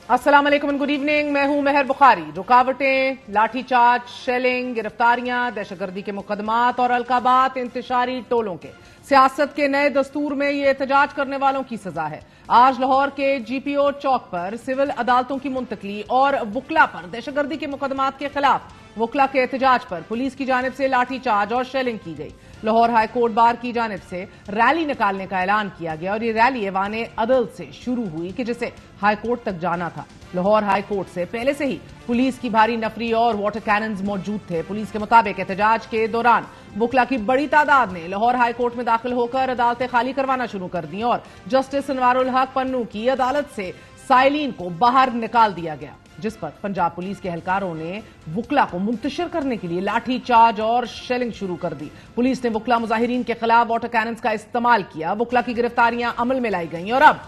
अस्सलाम वालेकुम and good evening. मैं हूं मेहर बुखारी। रुकावटें, लाठीचार्ज, शेलिंग, गिरफ्तारियां, दहशतगर्दी के मुकदमात और अलकाबात इंतशारी टोलों के सियासत के नए दस्तूर में ये एहतजाज करने वालों की सजा है। आज लाहौर के जीपीओ चौक पर सिविल अदालतों की मुंतकली और वुकला पर दहशतगर्दी के मुकदमात के खिलाफ वुकला के एहतजाज पर पुलिस की जानिब से लाठीचार्ज और शेलिंग की गई। लाहौर हाई कोर्ट बार की जानिब से रैली निकालने का ऐलान किया गया और ये रैली ऐवान अदल से शुरू हुई कि जिसे हाई कोर्ट तक जाना था। लाहौर हाई कोर्ट से पहले से ही पुलिस की भारी नफरी और वाटर कैनन्स मौजूद थे। पुलिस के मुताबिक एहतजाज के दौरान वुकला की बड़ी तादाद ने लाहौर हाई कोर्ट में दाखिल होकर अदालतें खाली करवाना शुरू कर दी और जस्टिस अनवारुल हक पन्नू की अदालत से साइलिन को बाहर निकाल दिया गया, जिस पर पंजाब पुलिस के एहलकारों ने वुकला को मुंतशिर करने के लिए लाठी चार्ज और शेलिंग शुरू कर दी। पुलिस ने वुकला मुजाहिरीन के खिलाफ वाटर कैनन्स का इस्तेमाल किया। वुकला की गिरफ्तारियां अमल में लाई गई और अब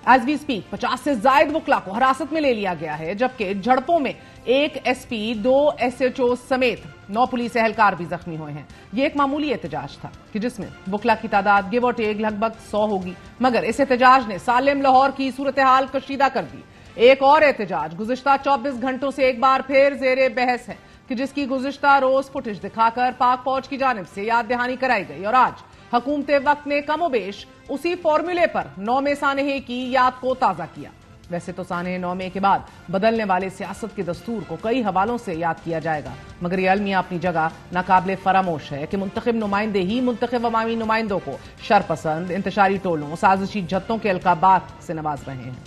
एज वी स्पीक 50 से जायद वुकला को हिरासत में ले लिया गया है, जबकि झड़पों में एक एसपी, 2 एसएचओ समेत 9 पुलिस एहलकार भी जख्मी हुए हैं। यह एक मामूली एहतजाज था कि जिसमें वुकला की तादाद गिव और टेक लगभग 100 होगी, मगर इस एहतजाज ने सालिम लाहौर की सूरत हाल कशीदा कर दी। एक और एहतजाज गुज़िश्ता 24 घंटों से एक बार फिर जेरे बहस है कि जिसकी गुज़िश्ता रोज फुटेज दिखाकर पाक फौज की जानिब से याद दहानी कराई गई और आज हुकूमत वक्त ने कमोबेश उसी फॉर्मूले पर 9 में सानहे की याद को ताज़ा किया। वैसे तो सानहे 9 में के बाद बदलने वाले सियासत के दस्तूर को कई हवालों से याद किया जाएगा, मगर यह अलमिया अपनी जगह नाकाबिले फरामोश है कि मुंतखब नुमाइंदे ही मुंतखब अवामी नुमाइंदों को शरपसंद, इंतशारी टोलों, साजिशी जत्तों के अलकाबात से नवाज रहे हैं।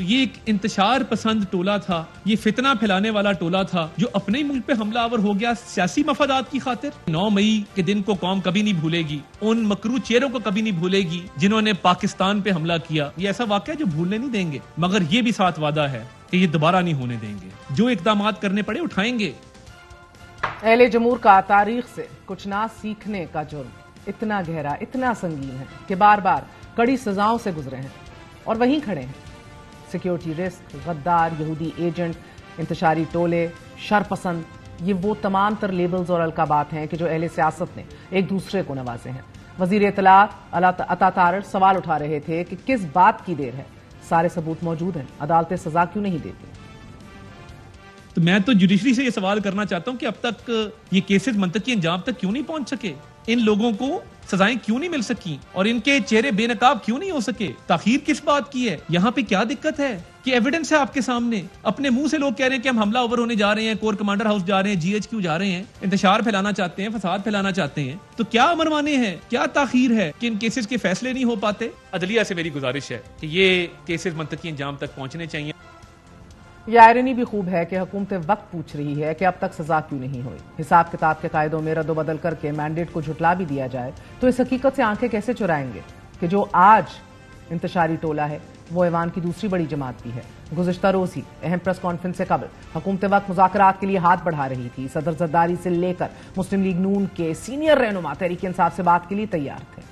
ये एक इंतशार पसंद टोला था, ये फितना फैलाने वाला टोला था जो अपने ही मुल्क पे हमलावर हो गया सियासी मफादात की खातिर। 9 मई के दिन को कौम कभी नहीं भूलेगी, उन मकरू चेहरों को कभी नहीं भूलेगी जिन्होंने पाकिस्तान पे हमला किया। ये ऐसा वाकया जो भूलने नहीं देंगे, मगर ये भी साथ वादा है कि ये दोबारा नहीं होने देंगे। जो इकदामात करने पड़े उठाएंगे। अहले जमूर का तारीख से कुछ ना सीखने का जुर्म इतना गहरा, इतना संगीन है कि बार बार कड़ी सजाओं से गुजरे हैं और वहीं खड़े हैं। सिक्योरिटी रिस्क, गद्दार, यहूदी एजेंट, इंतशारी टोले, शरपसंद, ये वो तमाम तर लेबल्स और अलकाबात हैं कि जो अहले सियासत ने एक दूसरे को नवाजे हैं। वजीर इत्तलात अता तारड़ सवाल उठा रहे थे कि किस बात की देर है, सारे सबूत मौजूद हैं, अदालतें सजा क्यों नहीं देती। तो मैं तो जुडिशरी से ये सवाल करना चाहता हूं कि अब तक ये केसेस मंतकी अंजाम तक क्यों नहीं पहुंच सके, इन लोगों को सजाएं क्यों नहीं मिल सकी और इनके चेहरे बेनकाब क्यों नहीं हो सके। ताखीर किस बात की है, यहाँ पे क्या दिक्कत है कि एविडेंस है आपके सामने। अपने मुंह से लोग कह रहे हैं कि हम हमला ओवर होने जा रहे हैं, कोर कमांडर हाउस जा रहे हैं, GHQ जा रहे हैं, इंतशार फैलाना चाहते हैं, फसाद फैलाना चाहते हैं। तो क्या अमरवाने हैं, क्या ताखीर है कि इन केसेस के फैसले नहीं हो पाते। अदलिया से मेरी गुजारिश है कि ये केसेस मंतकी अंजाम तक पहुंचने चाहिए। यह आयरनी भी खूब है कि हुकूमत वक्त पूछ रही है कि अब तक सजा क्यों नहीं हुई। हिसाब किताब के कायदों में रद्दोबदल करके मैंडेट को झुटला भी दिया जाए तो इस हकीकत से आंखें कैसे चुराएंगे कि जो आज इंतशारी टोला है वो ऐवान की दूसरी बड़ी जमात भी है। गुज़िश्ता रोज ही अहम प्रेस कॉन्फ्रेंस से कबल हुकूमत वक्त मुज़ाकरात के लिए हाथ बढ़ा रही थी। सदर जरदारी से लेकर मुस्लिम लीग नून के सीनियर रहनुमा तहरीक इंसाफ से बात के लिए तैयार थे।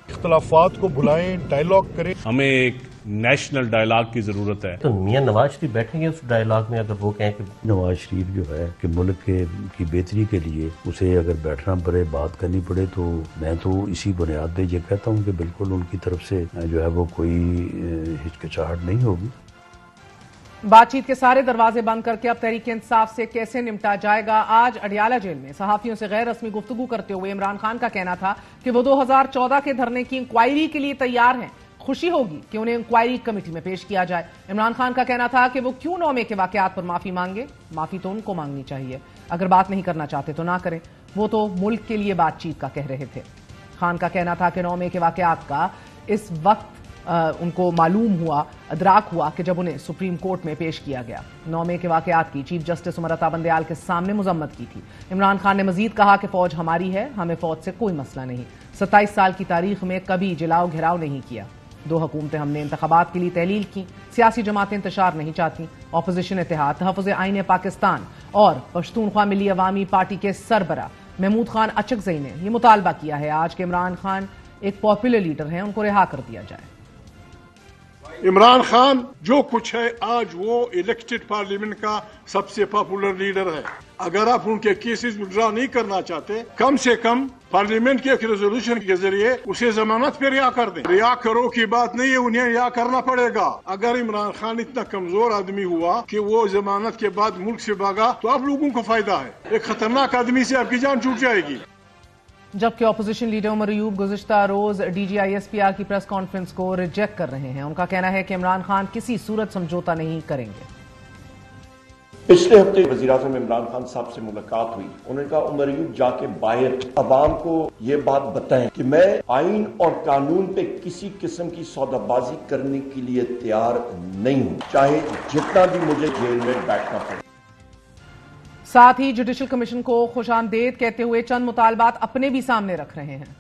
इख्तलाफात को बुलाएं, डायलॉग करें। हमें एक नेशनल डायलॉग की जरूरत है। तो मियां नवाज शरीफ बैठेंगे उस डायलॉग में, अगर वो कहें कि नवाज शरीफ जो है कि मुल्क की बेहतरी के लिए उसे अगर बैठना पड़े, बात करनी पड़े, तो मैं तो इसी बुनियाद पे ये कहता हूँ कि बिल्कुल उनकी तरफ से जो है वो कोई हिचकिचाहट नहीं होगी। बातचीत के सारे दरवाजे बंद करके अब तहरीक इंसाफ से कैसे निपटा जाएगा। आज अडियाला जेल में सहाफियों से गैर रस्मी गुफ्तगू करते हुए इमरान खान का कहना था कि वो 2014 के धरने की इंक्वायरी के लिए तैयार हैं, खुशी होगी कि उन्हें इंक्वायरी कमेटी में पेश किया जाए। इमरान खान का कहना था कि वो क्यों 9 मई के वाकयात पर माफी मांगे, माफी तो उनको मांगनी चाहिए, अगर बात नहीं करना चाहते तो ना करें, वो तो मुल्क के लिए बातचीत का कह रहे थे। खान का कहना था कि 9 मई के वाकयात का इस वक्त उनको मालूम हुआ, अदराक हुआ कि जब उन्हें सुप्रीम कोर्ट में पेश किया गया। 9 मई के वाकयात की चीफ जस्टिस उमर अता बंदयाल के सामने मजम्मत की थी। इमरान खान ने मजीद कहा कि फौज हमारी है, हमें फौज से कोई मसला नहीं, 27 साल की तारीख में कभी जलाओ घिराव नहीं किया। 2 हुकूमतें हमने इंतखाबात के लिए तहलील की, सियासी जमातें इंतशार नहीं चाहती। अपोजिशन इत्तेहाद, तहफ़्फ़ुज़ आईन पाकिस्तान और पश्तूनख्वा मिली अवामी पार्टी के सरबरा महमूद खान अचकज़ई ने यह मुतालबा किया है आज के इमरान खान एक पॉपुलर लीडर हैं, उनको रिहा कर दिया जाए। इमरान खान जो कुछ है आज वो इलेक्टेड पार्लियामेंट का सबसे पॉपुलर लीडर है। अगर आप उनके केसेस विड्रॉ नहीं करना चाहते, कम से कम पार्लियामेंट के एक रेजोल्यूशन के जरिए उसे जमानत पे रिहा कर दें। रिहा करो की बात नहीं है, उन्हें रिहा करना पड़ेगा। अगर इमरान खान इतना कमजोर आदमी हुआ कि वो जमानत के बाद मुल्क से भागा तो आप लोगों को फायदा है। एक खतरनाक आदमी से आपकी जान छूट जाएगी। जबकि ऑपोजिशन लीडर उमर अयूब गुज़िश्ता रोज DGISPR की प्रेस कॉन्फ्रेंस को रिजेक्ट कर रहे हैं। उनका कहना है कि इमरान खान किसी सूरत समझौता नहीं करेंगे। पिछले हफ्ते वज़ीर-ए-आज़म इमरान खान साहब से मुलाकात हुई। उन्होंने कहा उमर अयूब जाके बाहर अवाम को ये बात बताएं कि मैं आइन और कानून पे किसी किस्म की सौदाबाजी करने के लिए तैयार नहीं हूं, चाहे जितना भी मुझे जेल में बैठना पड़े। साथ ही जुडिशल कमीशन को खुशामदेद कहते हुए चंद मुतालबात अपने भी सामने रख रहे हैं।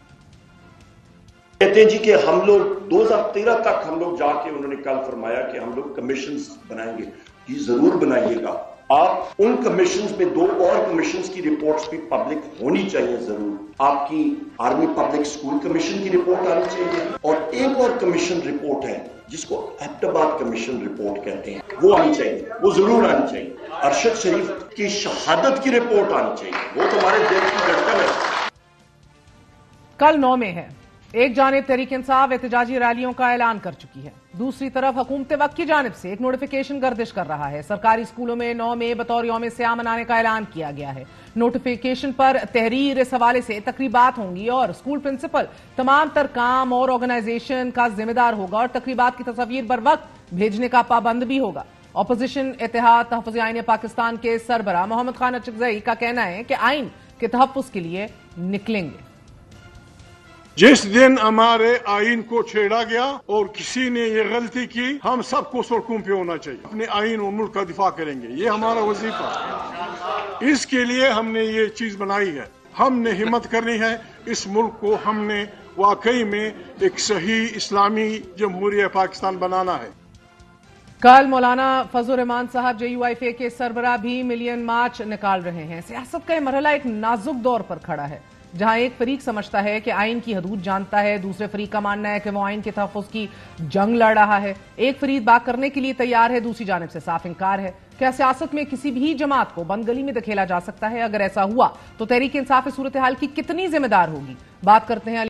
कहते हैं जी कि हम लोग 2013 तक हम लोग जाके, उन्होंने कल फरमाया कि हम लोग कमीशंस बनाएंगे। जी जरूर बनाइएगा। आप उन कमीशंस में 2 और कमीशंस की रिपोर्ट्स भी पब्लिक होनी चाहिए जरूर। आपकी आर्मी पब्लिक स्कूल कमीशन की रिपोर्ट आनी चाहिए और एक और कमीशन रिपोर्ट है जिसको एबटाबाद कमीशन रिपोर्ट कहते हैं, वो आनी चाहिए, वो जरूर आनी चाहिए। अरशद शरीफ की शहादत की रिपोर्ट आनी चाहिए, वो तुम्हारे दिल की धड़कन है। कल 9 में है। एक जानिब तहरीक इंसाफ एहतजाजी रैलियों का ऐलान कर चुकी है, दूसरी तरफ हुकूमत वक्त की जानिब से एक नोटिफिकेशन गर्दिश कर रहा है। सरकारी स्कूलों में 9 में बतौर यौम सियाह मनाने का ऐलान किया गया है। नोटिफिकेशन पर तहरीर इस हवाले से तकरीबात होंगी और स्कूल प्रिंसिपल तमाम तर काम और ऑर्गेनाइजेशन का जिम्मेदार होगा और तकरीबात की तस्वीर बर वक्त भेजने का पाबंद भी होगा। अपोजिशन इत्तेहाद तहफ़्फ़ुज़ आईन पाकिस्तान के सरबराह मोहम्मद खान अचकज़ई का कहना है कि आइन के तहफ़्फ़ुज़ के लिए निकलेंगे। जिस दिन हमारे आइन को छेड़ा गया और किसी ने ये गलती की, हम सबको सड़कों पे होना चाहिए। अपने आइन और मुल्क का दिफा करेंगे, ये हमारा वजीफा है। इसके लिए हमने ये चीज बनाई है। हमने हिम्मत करनी है, इस मुल्क को हमने वाकई में एक सही इस्लामी जमहूरियत पाकिस्तान बनाना है। कल मौलाना फजल रहमान साहब JUIFA के सरबराह भी मिलियन मार्च निकाल रहे हैं। सियासत का यह मरहला एक नाजुक दौर पर खड़ा है, जहां एक फरीक समझता है कि आइन की हदूद जानता है, दूसरे फरीक का मानना है कि वो आइन के तहफ़्फ़ुज़ की जंग लड़ रहा है। एक फरीक बात करने के लिए तैयार है, दूसरी जानिब से साफ इनकार है। क्या सियासत में किसी भी जमात को बंद गली में धकेला जा सकता है? अगर ऐसा हुआ तो तहरीक इंसाफ इस सूरत हाल की कितनी जिम्मेदार होगी? बात करते हैं